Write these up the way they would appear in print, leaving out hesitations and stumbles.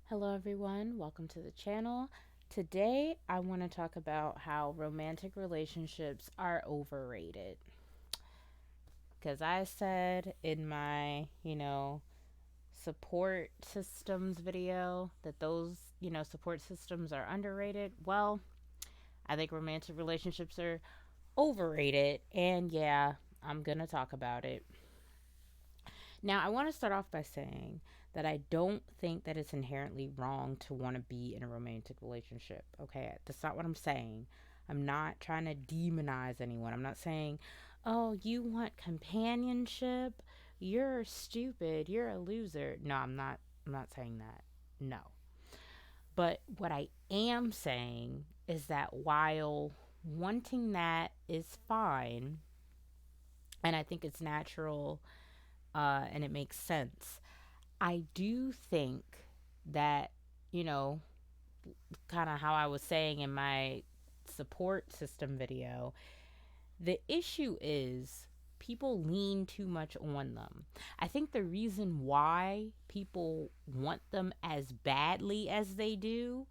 Hello, everyone. Welcome to the channel. Today, I want to talk about how romantic relationships are overrated. Because I said in my, support systems video that those, support systems are underrated. Well, I think romantic relationships are overrated. And yeah, I'm going to talk about it. Now, I want to start off by saying that I don't think that it's inherently wrong to want to be in a romantic relationship. Okay, that's not what I'm saying. I'm not trying to demonize anyone. I'm not saying, oh, you want companionship? You're stupid. You're a loser. No, I'm not. I'm not saying that. No. But what I am saying is that while wanting that is fine, and I think it's natural and it makes sense, I do think that, you know, kind of how I was saying in my support system video, the issue is people lean too much on them. I think the reason why people want them as badly as they do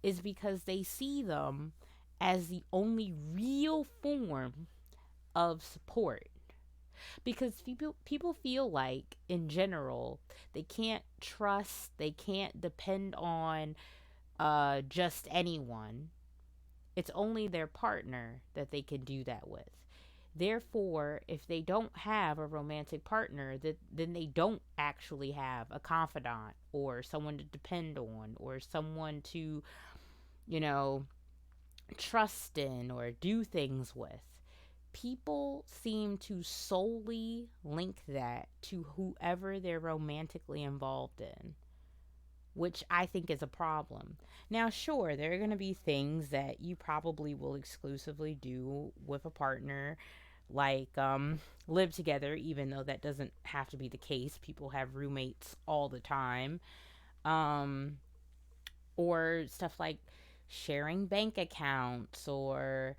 is because they see them as the only real form of support, because people feel like in general they can't trust, they can't depend on just anyone. It's only their partner that they can do that with. Therefore, if they don't have a romantic partner, then they don't actually have a confidant or someone to depend on or someone to, you know, trust in or do things with. People seem to solely link that to whoever they're romantically involved in, which I think is a problem. Now, sure, there are going to be things that you probably will exclusively do with a partner, like live together, even though that doesn't have to be the case. People have roommates all the time. Um, or stuff like sharing bank accounts or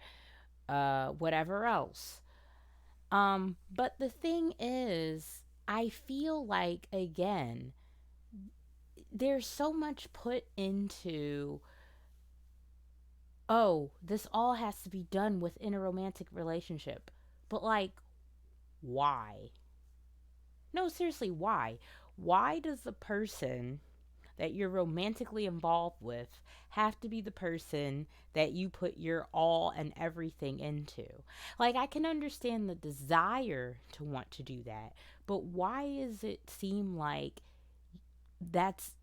whatever else. But the thing is, I feel like, again, there's so much put into, oh, this all has to be done within a romantic relationship. But, like, why? No, seriously, why? Why does the person that you're romantically involved with have to be the person that you put your all and everything into? Like, I can understand the desire to want to do that, but why does it seem like that's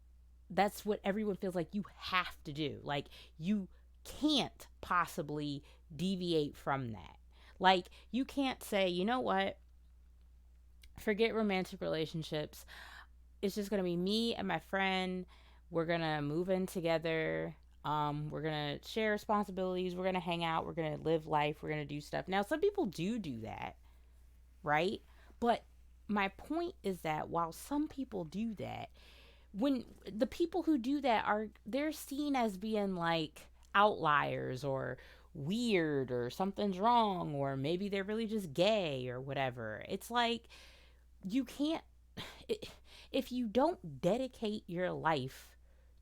that's what everyone feels like you have to do? Like, you can't possibly deviate from that. Like, you can't say, you know what, forget romantic relationships. It's just gonna be me and my friend. We're gonna move in together. We're gonna share responsibilities. We're gonna hang out. We're gonna live life. We're gonna do stuff. Now, some people do that, right? But my point is that while some people do that, when the people who do that are, they're seen as being like outliers or weird or something's wrong or maybe they're really just gay or whatever. It's like you can't, if you don't dedicate your life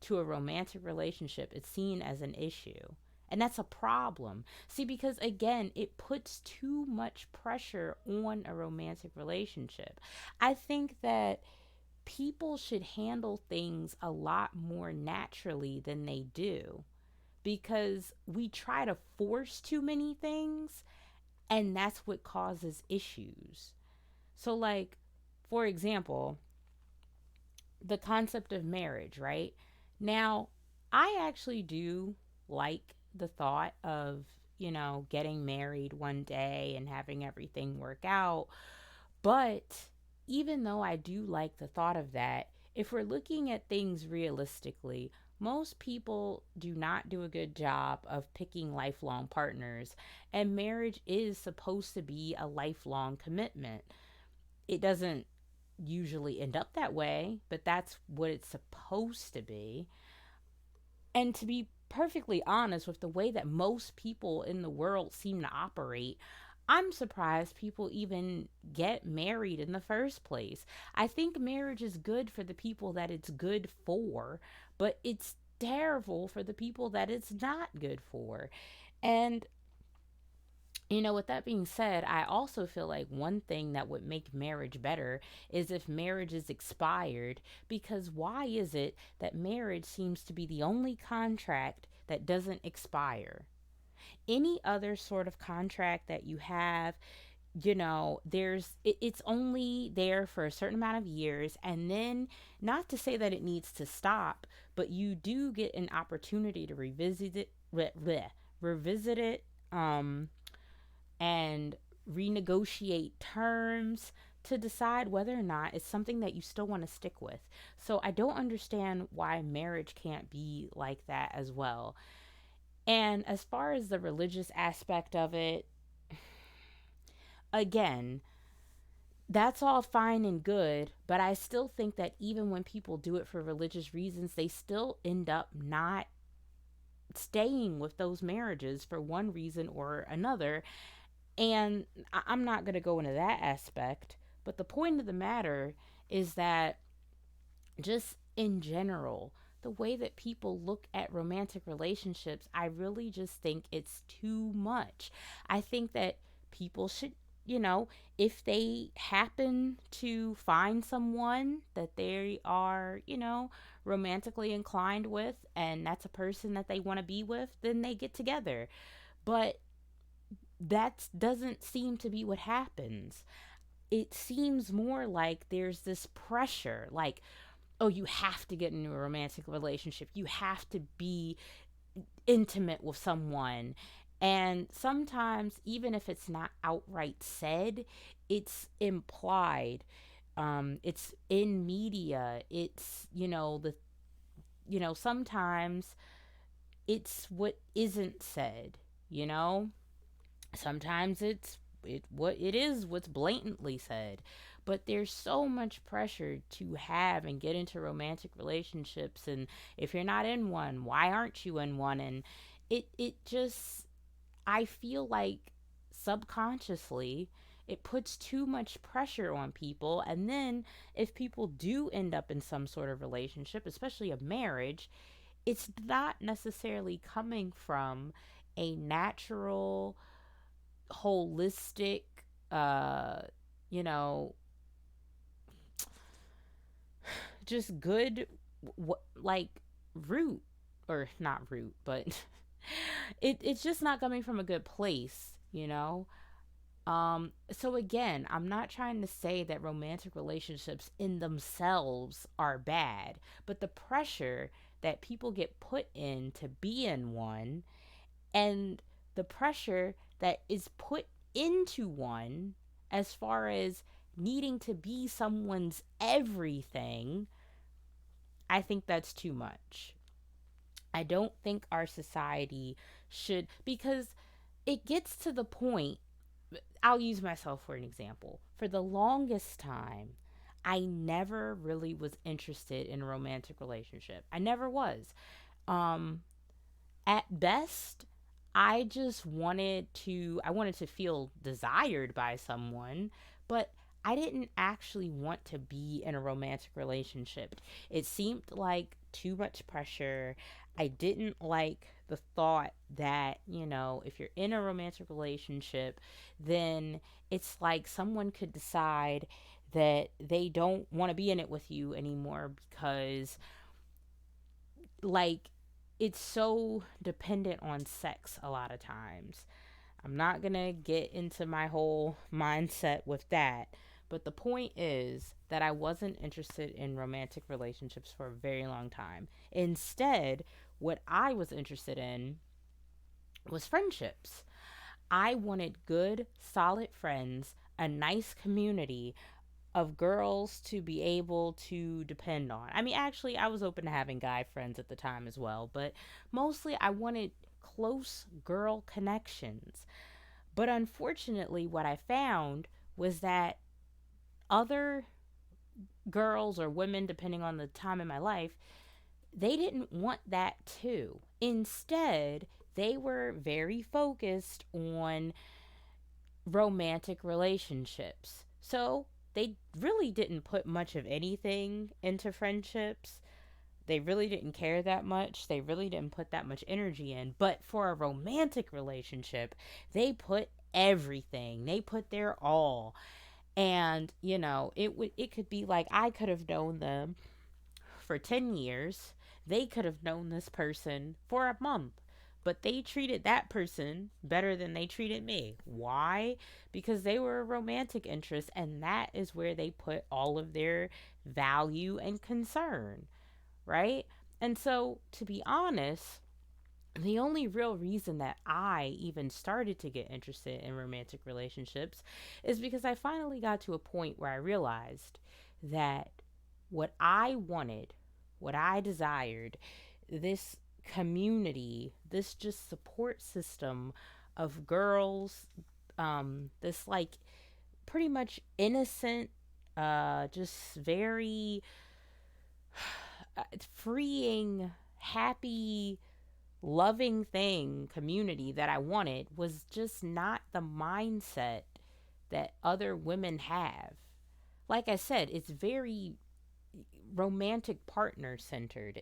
to a romantic relationship, it's seen as an issue. And that's a problem. See, because again, it puts too much pressure on a romantic relationship. I think that people should handle things a lot more naturally than they do, because we try to force too many things, and that's what causes issues. So, like, for example, the concept of marriage, right? Now, I actually do like the thought of, getting married one day and having everything work out. But even though I do like the thought of that, if we're looking at things realistically, most people do not do a good job of picking lifelong partners, and marriage is supposed to be a lifelong commitment. It doesn't usually end up that way, but that's what it's supposed to be. And to be perfectly honest, with the way that most people in the world seem to operate, I'm surprised people even get married in the first place. I think marriage is good for the people that it's good for, but it's terrible for the people that it's not good for. And with that being said, I also feel like one thing that would make marriage better is if marriage is expired. Because why is it that marriage seems to be the only contract that doesn't expire? Any other sort of contract that you have, it's only there for a certain amount of years, and then, not to say that it needs to stop, but you do get an opportunity to revisit it, and renegotiate terms to decide whether or not it's something that you still want to stick with. So I don't understand why marriage can't be like that as well. And as far as the religious aspect of it, again, that's all fine and good, but I still think that even when people do it for religious reasons, they still end up not staying with those marriages for one reason or another. And I'm not going to go into that aspect, but the point of the matter is that, just in general, the way that people look at romantic relationships, I really just think it's too much. I think that people should, if they happen to find someone that they are, romantically inclined with, and that's a person that they want to be with, then they get together. But that doesn't seem to be what happens. It seems more like there's this pressure, like, oh, you have to get into a romantic relationship. You have to be intimate with someone. And sometimes, even if it's not outright said, it's implied. It's in media. It's, sometimes it's what isn't said, you know? Sometimes what's blatantly said. But there's so much pressure to have and get into romantic relationships, and if you're not in one, why aren't you in one? And it just, I feel like, subconsciously, it puts too much pressure on people. And then if people do end up in some sort of relationship, especially a marriage, it's not necessarily coming from a natural, holistic, uh you know just good, like, root, or not root, but it's just not coming from a good place. So again, I'm not trying to say that romantic relationships in themselves are bad, but the pressure that people get put in to be in one, and the pressure that is put into one, as far as needing to be someone's everything, I think that's too much. I don't think our society should, because it gets to the point. I'll use myself for an example. For the longest time, I never really was interested in a romantic relationship. I never was. Um, at best, I wanted to feel desired by someone, but I didn't actually want to be in a romantic relationship. It seemed like too much pressure. I didn't like the thought that, if you're in a romantic relationship, then it's like someone could decide that they don't want to be in it with you anymore, because, like, it's so dependent on sex a lot of times. I'm not going to get into my whole mindset with that, but the point is that I wasn't interested in romantic relationships for a very long time. Instead, what I was interested in was friendships. I wanted good, solid friends, a nice community of girls to be able to depend on. I mean, actually, I was open to having guy friends at the time as well, but mostly I wanted close girl connections. But unfortunately, what I found was that other girls or women, depending on the time in my life, they didn't want that too. Instead, they were very focused on romantic relationships. So they really didn't put much of anything into friendships. They really didn't care that much. They really didn't put that much energy in. But for a romantic relationship, they put everything. They put their all. And, it could be like I could have known them for 10 years. They could have known this person for a month, but they treated that person better than they treated me. Why? Because they were a romantic interest, and that is where they put all of their value and concern, right? And so, to be honest, the only real reason that I even started to get interested in romantic relationships is because I finally got to a point where I realized that what I wanted, what I desired, this community, this just support system of girls, this like pretty much innocent, just very freeing, happy, loving thing, community that I wanted was just not the mindset that other women have. Like I said, it's very romantic partner centered.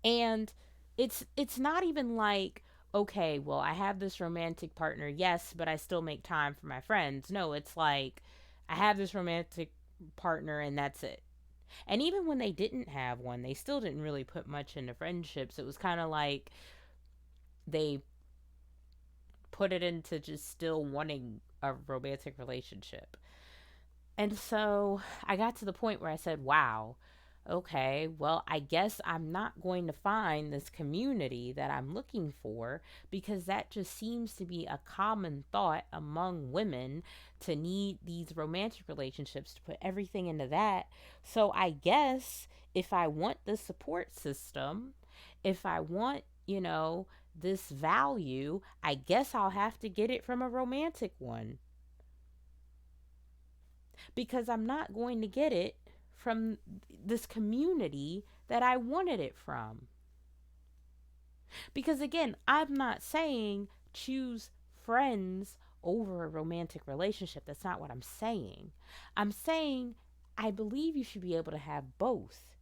And it's not even like, okay, well, I have this romantic partner, yes, but I still make time for my friends. No, it's like I have this romantic partner and that's it. And even when they didn't have one, they still didn't really put much into friendships. It was kind of like they put it into just still wanting a romantic relationship. And so I got to the point where I said, wow, okay, well, I guess I'm not going to find this community that I'm looking for because that just seems to be a common thought among women to need these romantic relationships to put everything into that. So I guess if I want the support system, if I want, this value, I guess I'll have to get it from a romantic one because I'm not going to get it from this community that I wanted it from. Because again, I'm not saying choose friends over a romantic relationship. That's not what I'm saying. I'm saying I believe you should be able to have both.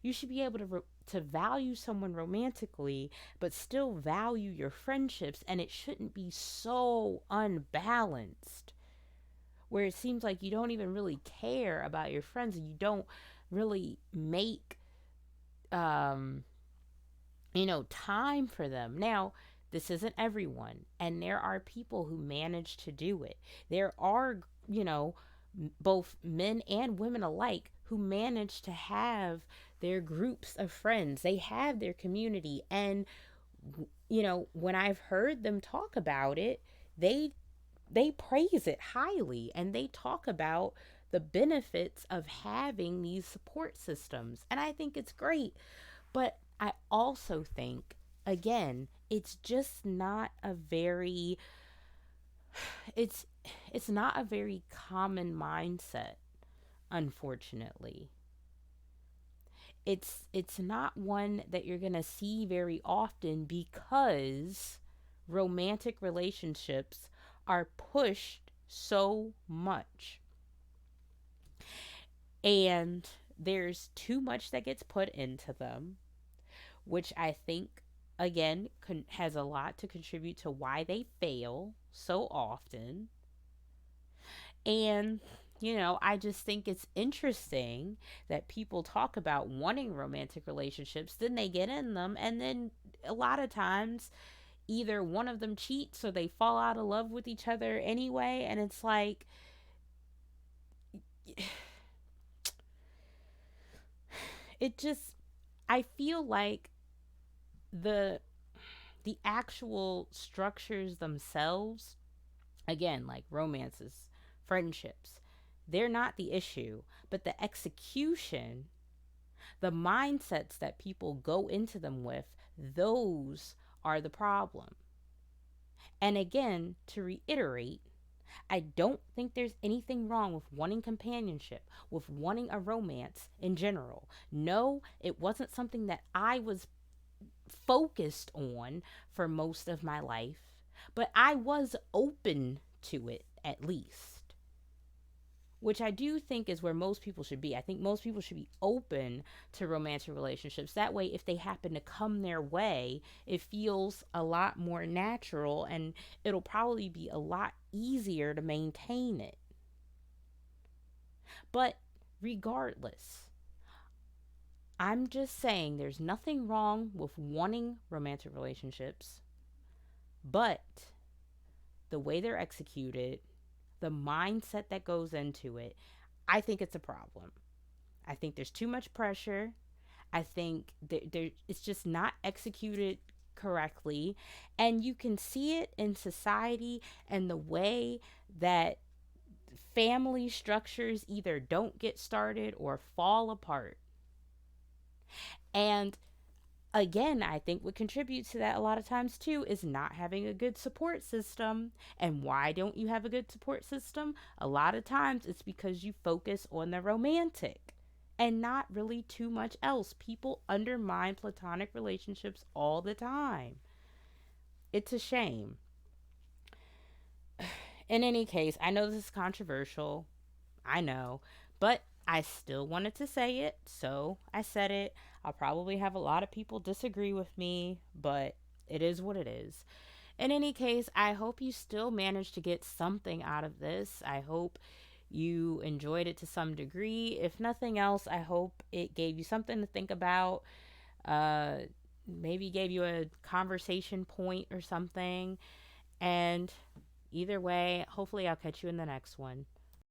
You should be able to value someone romantically, but still value your friendships, and it shouldn't be so unbalanced where it seems like you don't even really care about your friends and you don't really make um time for them. Now, this isn't everyone, and there are people who manage to do it. There are, both men and women alike who manage to have their groups of friends. They have their community, and when I've heard them talk about it, they they praise it highly and they talk about the benefits of having these support systems. And I think it's great. But I also think, again, it's just not a very it's it's not a very common mindset, unfortunately. It's not one that you're going to see very often because romantic relationships are pushed so much. And there's too much that gets put into them, which I think, again, has a lot to contribute to why they fail so often. And, I just think it's interesting that people talk about wanting romantic relationships, then they get in them, and then a lot of times either one of them cheats or they fall out of love with each other anyway. And it's like, it just, I feel like the the actual structures themselves, again, like romances, friendships, they're not the issue, but the execution, the mindsets that people go into them with, those are the problem. And again, to reiterate, I don't think there's anything wrong with wanting companionship, with wanting a romance in general. No, it wasn't something that I was focused on for most of my life, but I was open to it. at least, which I do think is where most people should be. I think most people should be open to romantic relationships. That way, if they happen to come their way, it feels a lot more natural and it'll probably be a lot easier to maintain it. But regardless, I'm just saying there's nothing wrong with wanting romantic relationships, but the way they're executed, the mindset that goes into it, I think it's a problem. I think there's too much pressure. I think it's just not executed correctly. And you can see it in society and the way that family structures either don't get started or fall apart. And again, I think what contributes to that a lot of times too is not having a good support system. And why don't you have a good support system? A lot of times it's because you focus on the romantic and not really too much else. People undermine platonic relationships all the time. It's a shame. In any case, I know this is controversial. I know, but I still wanted to say it, so I said it. I'll probably have a lot of people disagree with me, but it is what it is. In any case, I hope you still managed to get something out of this. I hope you enjoyed it to some degree. If nothing else, I hope it gave you something to think about. Uh, Maybe gave you a conversation point or something. And either way, hopefully, I'll catch you in the next one.